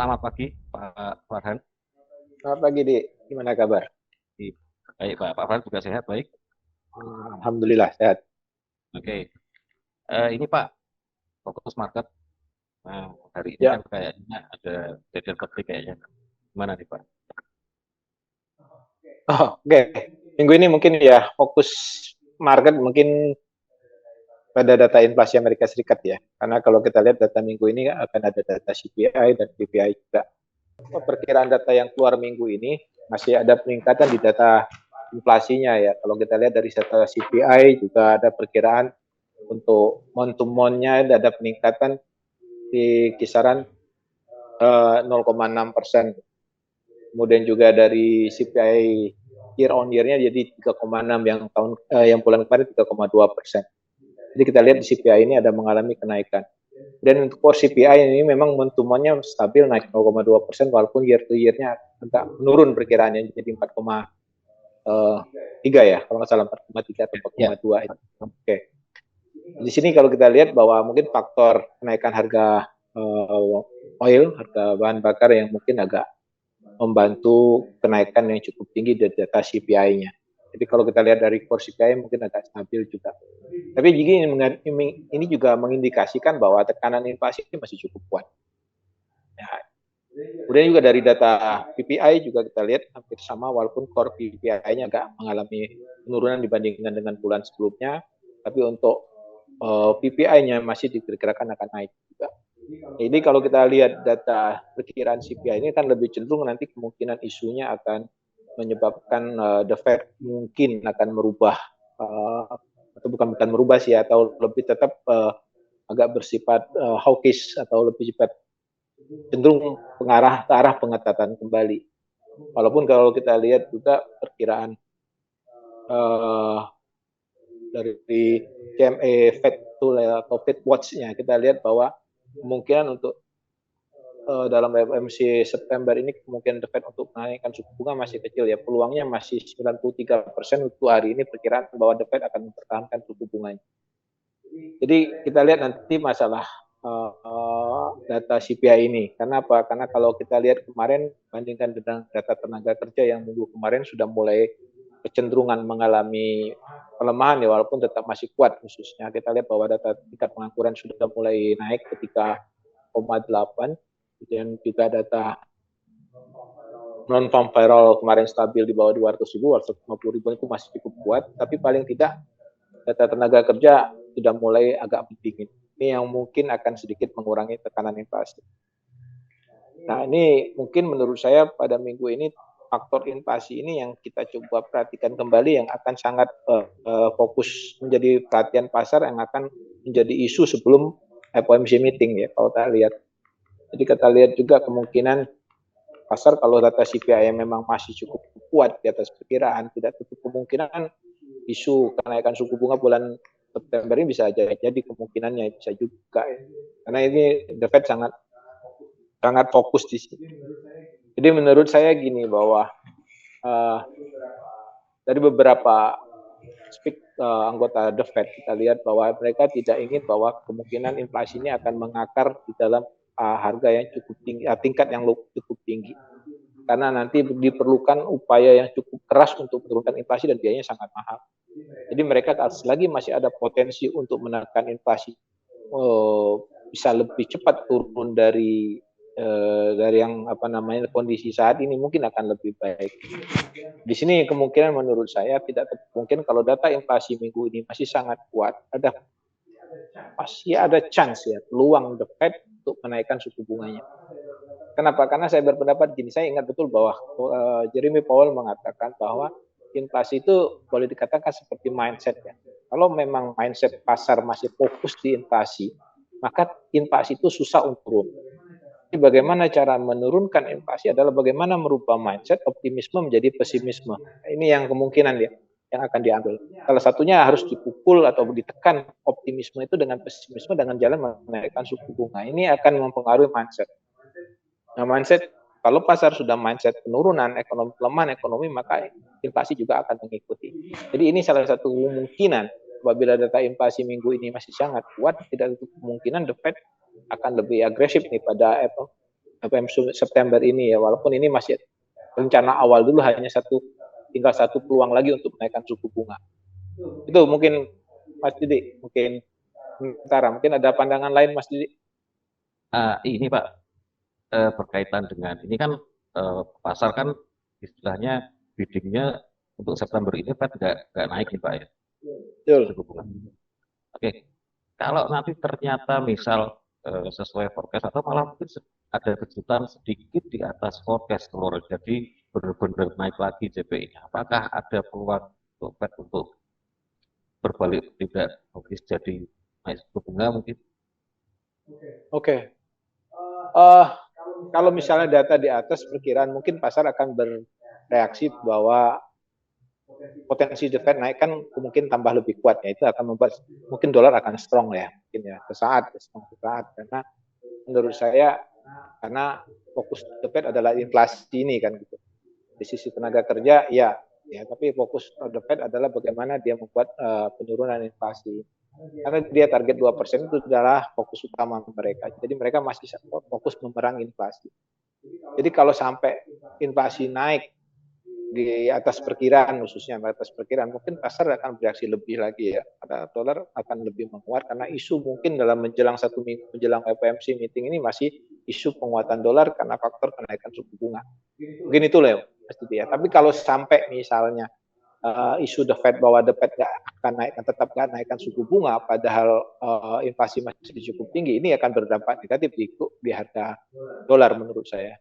Selamat pagi, Pak Farhan. Selamat pagi, Dik. Gimana kabar? Baik, Pak. Pak Farhan juga sehat, baik. Alhamdulillah, sehat. Oke. Ini Pak, fokus market. Nah, hari ini kan Ya, kayaknya ada kejadian penting kayaknya. Gimana nih, Pak? oke. Minggu ini mungkin ya fokus market mungkin pada data inflasi Amerika Serikat ya. Karena kalau kita lihat data minggu ini akan ada data CPI dan PPI juga. Perkiraan data yang keluar minggu ini masih ada peningkatan di data inflasinya ya. Kalau kita lihat dari data CPI juga ada perkiraan untuk month to month-nya ada peningkatan di kisaran 0,6%. Kemudian juga dari CPI year on year-nya jadi 3,6 yang bulan kemarin 3,2%. Jadi kita lihat di CPI ini ada mengalami kenaikan. Dan untuk core CPI ini memang momentumnya stabil naik 0,2% walaupun year to year-nya agak menurun perkiraannya jadi 4,3 ya, kalau nggak salah 4,3 atau Ya, 4,2. Oke. Di sini kalau kita lihat bahwa mungkin faktor kenaikan harga oil, harga bahan bakar yang mungkin agak membantu kenaikan yang cukup tinggi dari data CPI-nya. Jadi kalau kita lihat dari core CPI mungkin agak stabil juga. Tapi ini juga mengindikasikan bahwa tekanan inflasi masih cukup kuat. Ya. Kemudian juga dari data PPI juga kita lihat hampir sama walaupun core PPI-nya agak mengalami penurunan dibandingkan dengan bulan sebelumnya. Tapi untuk PPI-nya masih diperkirakan akan naik juga. Jadi kalau kita lihat data perkiraan CPI ini kan lebih cenderung nanti kemungkinan isunya akan menyebabkan the Fed mungkin akan merubah atau bukan merubah sih atau lebih tetap agak bersifat hawkish atau lebih cepat cenderung pengarah ke arah pengetatan kembali. Walaupun kalau kita lihat juga perkiraan uh, dari CME Fed Tool atau Fed Watch-nya kita lihat bahwa kemungkinan untuk dalam FOMC September ini kemungkinan The Fed untuk menaikkan suku bunga masih kecil ya. Peluangnya masih 93% untuk hari ini perkiraan bahwa The Fed akan mempertahankan suku bunganya. Jadi kita lihat nanti masalah data CPI ini. Karena apa? Karena kalau kita lihat kemarin bandingkan dengan data tenaga kerja yang minggu kemarin sudah mulai kecenderungan mengalami pelemahan ya walaupun tetap masih kuat khususnya kita lihat bahwa data tingkat pengangguran sudah mulai naik ketika 0,8 dan juga data non farm payroll kemarin stabil di bawah 200.000, 250.000 itu masih cukup kuat, tapi paling tidak data tenaga kerja sudah mulai agak mendingin. Ini yang mungkin akan sedikit mengurangi tekanan inflasi. Nah, ini mungkin menurut saya pada minggu ini faktor inflasi ini yang kita coba perhatikan kembali yang akan sangat fokus menjadi perhatian pasar yang akan menjadi isu sebelum FOMC meeting ya kalau kita lihat. Jadi kita lihat juga kemungkinan pasar kalau data CPI memang masih cukup kuat di atas perkiraan, tidak tutup kemungkinan isu kenaikan suku bunga bulan September ini bisa jadi kemungkinannya bisa juga ya. Karena ini The Fed sangat sangat fokus di sini. Jadi menurut saya gini bahwa uh, dari beberapa anggota The Fed kita lihat bahwa mereka tidak ingin bahwa kemungkinan inflasi ini akan mengakar di dalam harga yang cukup tinggi, tingkat yang cukup tinggi. Karena nanti diperlukan upaya yang cukup keras untuk menurunkan inflasi dan biayanya sangat mahal. Jadi mereka selagi masih ada potensi untuk menekan inflasi bisa lebih cepat turun dari yang kondisi saat ini mungkin akan lebih baik. Di sini kemungkinan menurut saya tidak mungkin kalau data inflasi minggu ini masih sangat kuat, pasti ada chance ya peluang The Fed untuk menaikkan suku bunganya. Kenapa? Karena saya berpendapat gini, saya ingat betul bahwa Jeremy Powell mengatakan bahwa inflasi itu boleh dikatakan seperti mindset ya. Kalau memang mindset pasar masih fokus di inflasi, maka inflasi itu susah untuk turun. Jadi bagaimana cara menurunkan inflasi adalah bagaimana merubah mindset optimisme menjadi pesimisme. Ini yang kemungkinan ya yang akan diambil. Salah satunya harus dipukul atau ditekan optimisme itu dengan pesimisme dengan jalan menaikkan suku bunga. Ini akan mempengaruhi mindset. Nah, mindset kalau pasar sudah mindset penurunan ekonomi, pelemahan ekonomi, maka inflasi juga akan mengikuti. Jadi ini salah satu kemungkinan apabila data inflasi minggu ini masih sangat kuat, tidak ada kemungkinan The Fed akan lebih agresif nih pada September ini ya, walaupun ini masih rencana awal dulu, tinggal satu peluang lagi untuk menaikkan suku bunga. Itu mungkin Mas Didi, mungkin mungkin ada pandangan lain Mas Didi? Ini Pak, berkaitan dengan ini kan pasar kan istilahnya biddingnya untuk September ini Fed nggak naik nih Pak ya. Betul. Suku bunga. Oke, kalau nanti ternyata misal sesuai forecast atau malah mungkin ada kejutan sedikit di atas forecast keluar, jadi benar-benar naik lagi CPI-nya, apakah ada peluang untuk Fed untuk berbalik tidak logis jadi naik suku bunga mungkin? Oke. Kalau misalnya data di atas perkiraan, mungkin pasar akan bereaksi bahwa potensi The Fed naik kan mungkin tambah lebih kuat ya, itu akan membuat mungkin dolar akan strong ya, mungkin ya sesaat karena menurut saya karena fokus The Fed adalah inflasi ini kan gitu. Di sisi tenaga kerja ya tapi fokus The Fed adalah bagaimana dia membuat penurunan inflasi. Karena dia target 2% itu adalah fokus utama mereka. Jadi mereka masih fokus memerangi inflasi. Jadi kalau sampai inflasi naik di atas perkiraan, khususnya atas perkiraan, mungkin pasar akan bereaksi lebih lagi ya. Karena dolar akan lebih menguat karena isu mungkin dalam menjelang 1 minggu menjelang FOMC meeting ini masih isu penguatan dolar karena faktor kenaikan suku bunga. Mungkin itu loh ya. Tapi kalau sampai misalnya isu The Fed bahwa The Fed tetap nggak naikkan suku bunga, padahal inflasi masih cukup tinggi, ini akan berdampak negatif di harga dolar menurut saya.